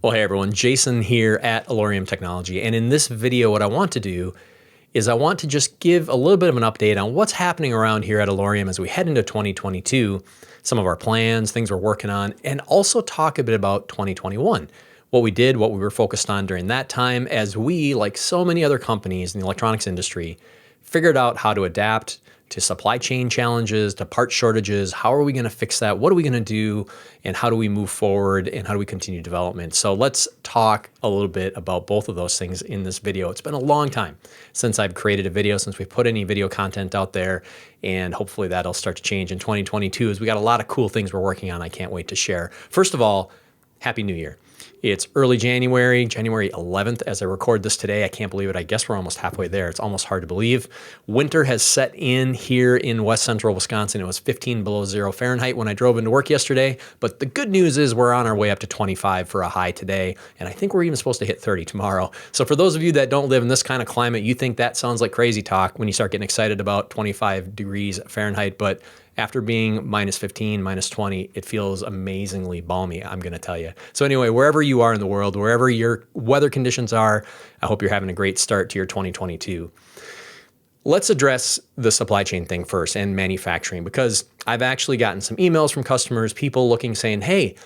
Well, hey everyone, Jason here at Alorium Technology. And in this video, what I want to do is I want to just give a little bit of an update on what's happening around here at Alorium as we head into 2022, some of our plans, things we're working on, and also talk a bit about 2021. What we did, what we were focused on during that time as we, like so many other companies in the electronics industry, figured out how to adapt to supply chain challenges, to part shortages. How are we going to fix that? What are we going to do? And how do we move forward? And how do we continue development? So let's talk a little bit about both of those things in this video. It's been a long time since I've created a video, since we've put any video content out there. And hopefully that'll start to change in 2022 as we got a lot of cool things we're working on I can't wait to share. First of all, Happy New Year. It's early January 11th as I record this today. I can't believe it. I guess we're almost halfway there. It's almost hard to believe. Winter has set in here in west central Wisconsin. It was 15 below zero Fahrenheit when I drove into work yesterday. But the good news is we're on our way up to 25 for a high today. And I think we're even supposed to hit 30 tomorrow. So for those of you that don't live in this kind of climate, you think that sounds like crazy talk when you start getting excited about 25 degrees Fahrenheit. But after being minus 15, minus 20, it feels amazingly balmy, I'm going to tell you. So anyway, wherever you are in the world, wherever your weather conditions are, I hope you're having a great start to your 2022. Let's address the supply chain thing first and manufacturing, because I've actually gotten some emails from customers, people looking, saying, hey,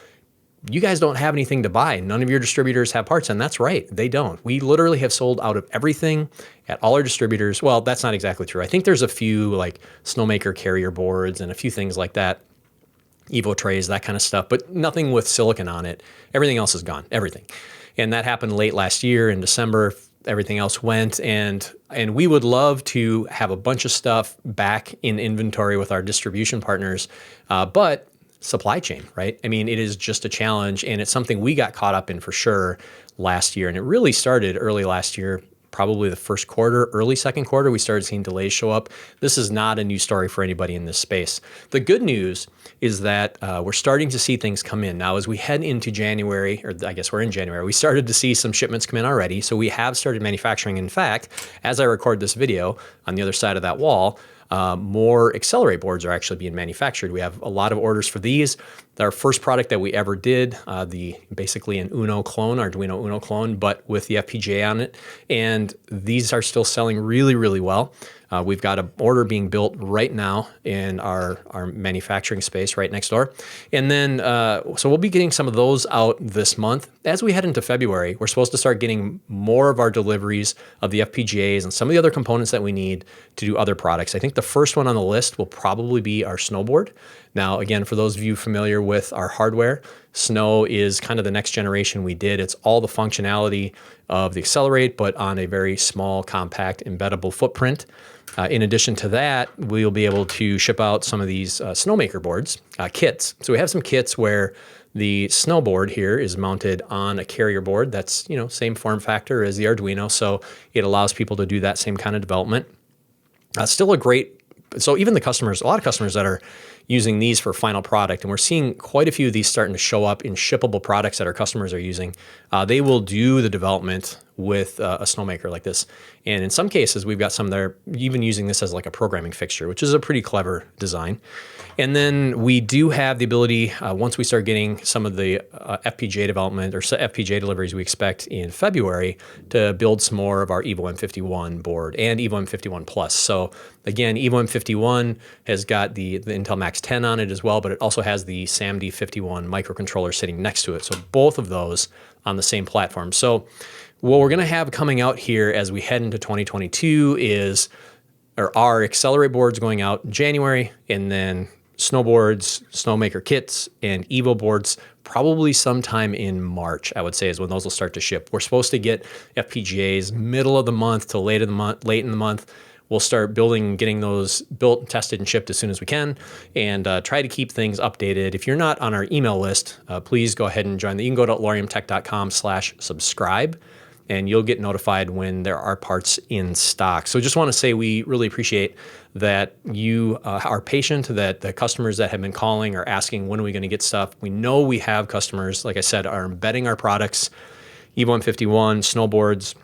you guys don't have anything to buy. None of your distributors have parts. And that's right. They don't. We literally have sold out of everything at all our distributors. Well, that's not exactly true. I think there's a few like Snowmaker carrier boards and a few things like that, Evo trays, that kind of stuff, but nothing with silicon on it. Everything else is gone, everything. And that happened late last year in December. Everything else went, and we would love to have a bunch of stuff back in inventory with our distribution partners, but supply chain, right? I mean, it is just a challenge, and it's something we got caught up in for sure last year. And it really started early last year, probably the first quarter, early second quarter, we started seeing delays show up. This is not a new story for anybody in this space. The good news is that we're starting to see things come in. Now, as we head into January, or I guess we're in January, we started to see some shipments come in already. So we have started manufacturing. In fact, as I record this video, on the other side of that wall, more Accelerate boards are actually being manufactured. We have a lot of orders for these. Our first product that we ever did, basically an Uno clone, Arduino Uno clone, but with the FPGA on it. And these are still selling really, really well. We've got an order being built right now in our manufacturing space right next door. And then, so we'll be getting some of those out this month. As we head into February, we're supposed to start getting more of our deliveries of the FPGAs and some of the other components that we need to do other products. I think the first one on the list will probably be our snowboard. Now, again, for those of you familiar with our hardware, Snow is kind of the next generation we did. It's all the functionality of the Accelerate, but on a very small, compact, embeddable footprint. In addition to that, we'll be able to ship out some of these Snowmaker boards, kits. So we have some kits where the snowboard here is mounted on a carrier board that's, same form factor as the Arduino. So it allows people to do that same kind of development. So even the customers, a lot of customers that are using these for final product, and we're seeing quite a few of these starting to show up in shippable products that our customers are using. They will do the development with a Snowmaker like this. And in some cases, we've got some that are even using this as like a programming fixture, which is a pretty clever design. And then we do have the ability, once we start getting some of the FPGA development or FPGA deliveries we expect in February, to build some more of our Evo M51 board and Evo M51 Plus. So again, Evo M51 has got the Intel Max 10 on it as well, but it also has the SAMD 51 microcontroller sitting next to it. So both of those on the same platform. So what we're going to have coming out here as we head into 2022 are our Accelerate boards going out in January, and then snowboards, Snowmaker kits, and Evo boards probably sometime in March, I would say, is when those will start to ship. We're supposed to get FPGAs middle of the month to late in the month. We'll start getting those built, tested, and shipped as soon as we can, and try to keep things updated. If you're not on our email list, please go ahead and join. You can go to aloriumtech.com/subscribe, and you'll get notified when there are parts in stock. So just want to say we really appreciate that you are patient, that the customers that have been calling are asking, when are we going to get stuff? We know we have customers, like I said, are embedding our products, Evo M51, snowboards,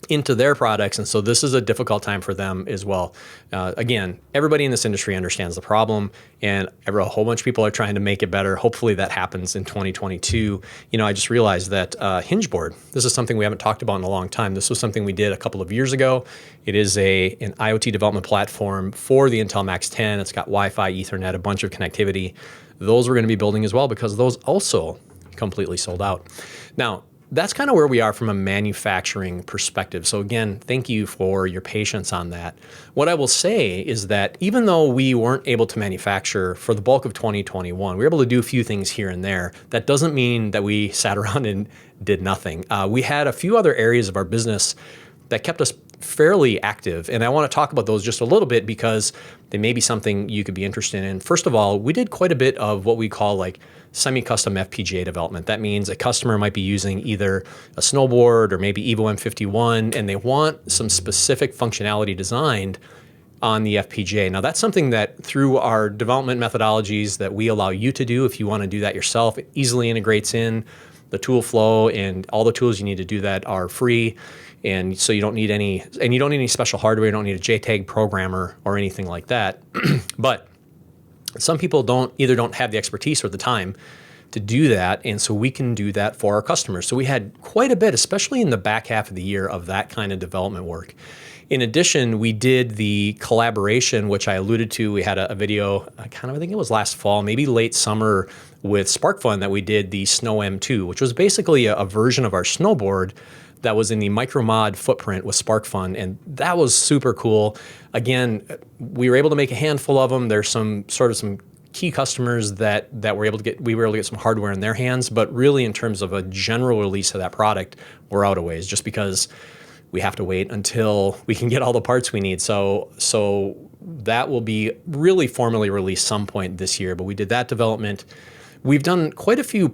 into their products. And so this is a difficult time for them as well. Again, everybody in this industry understands the problem, and a whole bunch of people are trying to make it better. Hopefully that happens in 2022. I just realized that Hingeboard, this is something we haven't talked about in a long time. This was something we did a couple of years ago. It is an IoT development platform for the Intel Max 10. It's got Wi-Fi, Ethernet, a bunch of connectivity. Those we're going to be building as well, because those also completely sold out. Now, that's kind of where we are from a manufacturing perspective. So again, thank you for your patience on that. What I will say is that even though we weren't able to manufacture for the bulk of 2021, we were able to do a few things here and there. That doesn't mean that we sat around and did nothing. We had a few other areas of our business that kept us fairly active. And I want to talk about those just a little bit because they may be something you could be interested in. First of all, we did quite a bit of what we call like semi-custom FPGA development. That means a customer might be using either a snowboard or maybe Evo M51, and they want some specific functionality designed on the FPGA. Now that's something that through our development methodologies that we allow you to do if you want to do that yourself. It easily integrates in the tool flow, and all the tools you need to do that are free. And so you don't need any special hardware. You don't need a JTAG programmer or anything like that. But some people don't have the expertise or the time to do that, and so we can do that for our customers. So we had quite a bit, especially in the back half of the year, of that kind of development work. In addition, we did the collaboration, which I alluded to. We had a video, I think it was last fall, maybe late summer, with SparkFun that we did the Snow M2, which was basically a version of our snowboard that was in the Micromod footprint with SparkFun, and that was super cool. Again, we were able to make a handful of them. There's some key customers that we were able to get some hardware in their hands, but really in terms of a general release of that product, we're out of ways just because we have to wait until we can get all the parts we need. So that will be really formally released some point this year, but we did that development. We've done quite a few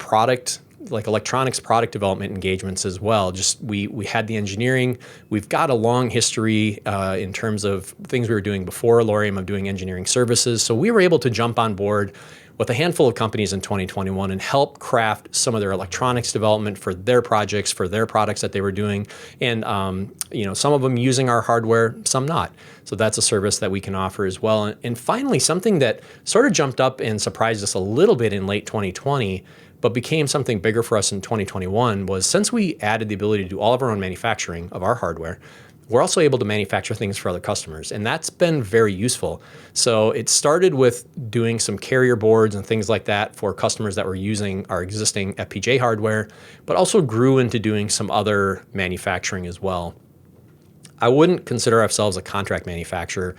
electronics product development engagements as well. Just we had the engineering. We've got a long history in terms of things we were doing before Alorium of doing engineering services. So we were able to jump on board with a handful of companies in 2021 and help craft some of their electronics development for their projects, for their products that they were doing. And some of them using our hardware, some not. So that's a service that we can offer as well. And finally, something that sort of jumped up and surprised us a little bit in late 2020, but became something bigger for us in 2021 was since we added the ability to do all of our own manufacturing of our hardware, we're also able to manufacture things for other customers, and that's been very useful. So it started with doing some carrier boards and things like that for customers that were using our existing FPGA hardware, but also grew into doing some other manufacturing as well. I wouldn't consider ourselves a contract manufacturer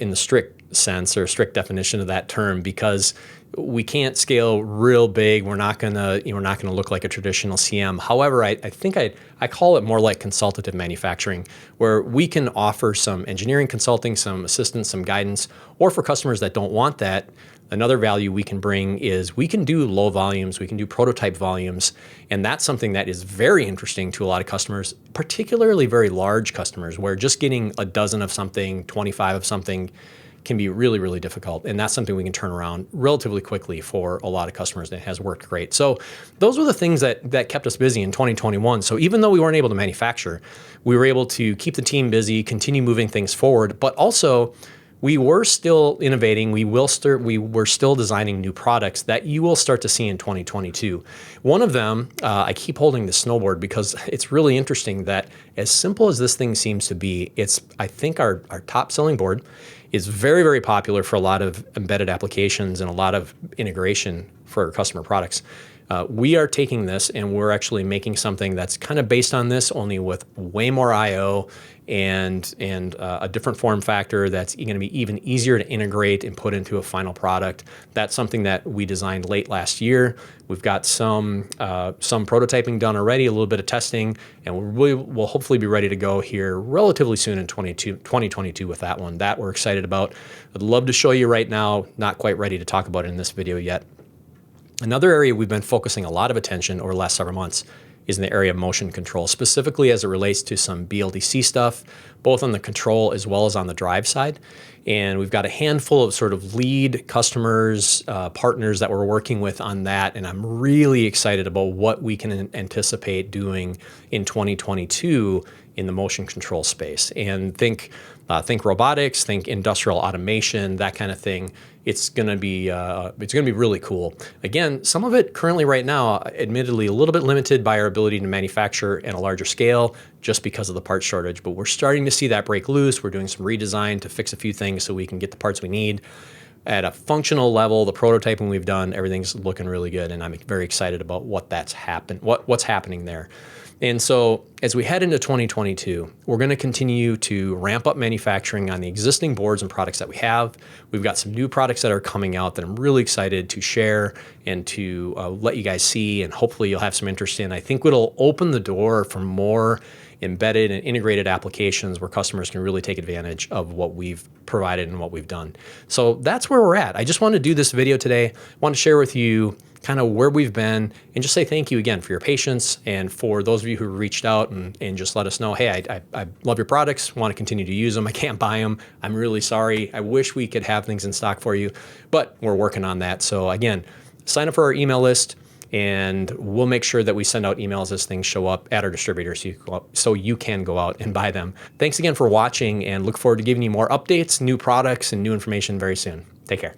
in the strict sense or strict definition of that term because we can't scale real big. We're not gonna look like a traditional CM. However, I think I call it more like consultative manufacturing, where we can offer some engineering consulting, some assistance, some guidance, or for customers that don't want that, another value we can bring is we can do low volumes, we can do prototype volumes, and that's something that is very interesting to a lot of customers, particularly very large customers, where just getting a dozen of something, 25 of something, can be really, really difficult. And that's something we can turn around relatively quickly for a lot of customers, and it has worked great. So those were the things that kept us busy in 2021. So even though we weren't able to manufacture, we were able to keep the team busy, continue moving things forward, but also we were still innovating. We were still designing new products that you will start to see in 2022. One of them, I keep holding the snowboard because it's really interesting that as simple as this thing seems to be, I think our top selling board is very, very popular for a lot of embedded applications and a lot of integration for customer products. We are taking this and we're actually making something that's kind of based on this, only with way more I/O and a different form factor that's going to be even easier to integrate and put into a final product. That's something that we designed late last year. We've got some prototyping done already, a little bit of testing, and we'll hopefully be ready to go here relatively soon in 2022 with that one. That we're excited about. I'd love to show you right now, not quite ready to talk about it in this video yet. Another area we've been focusing a lot of attention over the last several months is in the area of motion control, specifically as it relates to some BLDC stuff, both on the control as well as on the drive side. And we've got a handful of sort of lead customers, partners that we're working with on that. And I'm really excited about what we can anticipate doing in 2022 in the motion control space. And think robotics, think industrial automation, that kind of thing. It's gonna be really cool. Again, some of it currently right now, admittedly, a little bit limited by our ability to manufacture in a larger scale just because of the part shortage. But we're starting to see that break loose. We're doing some redesign to fix a few things so we can get the parts we need. At a functional level, the prototyping we've done, everything's looking really good, and I'm very excited about what's happening there. And so as we head into 2022, we're going to continue to ramp up manufacturing on the existing boards and products that we have. We've got some new products that are coming out that I'm really excited to share and to let you guys see, and hopefully you'll have some interest in. I think it'll open the door for more embedded and integrated applications where customers can really take advantage of what we've provided and what we've done. So that's where we're at. I just wanted to do this video today. I want to share with you kind of where we've been and just say thank you again for your patience, and for those of you who reached out and just let us know, hey, I love your products, want to continue to use them. I can't buy them. I'm really sorry. I wish we could have things in stock for you, but we're working on that. So again, sign up for our email list, and we'll make sure that we send out emails as things show up at our distributor so you can go out and buy them. Thanks again for watching, and look forward to giving you more updates, new products, and new information very soon. Take care.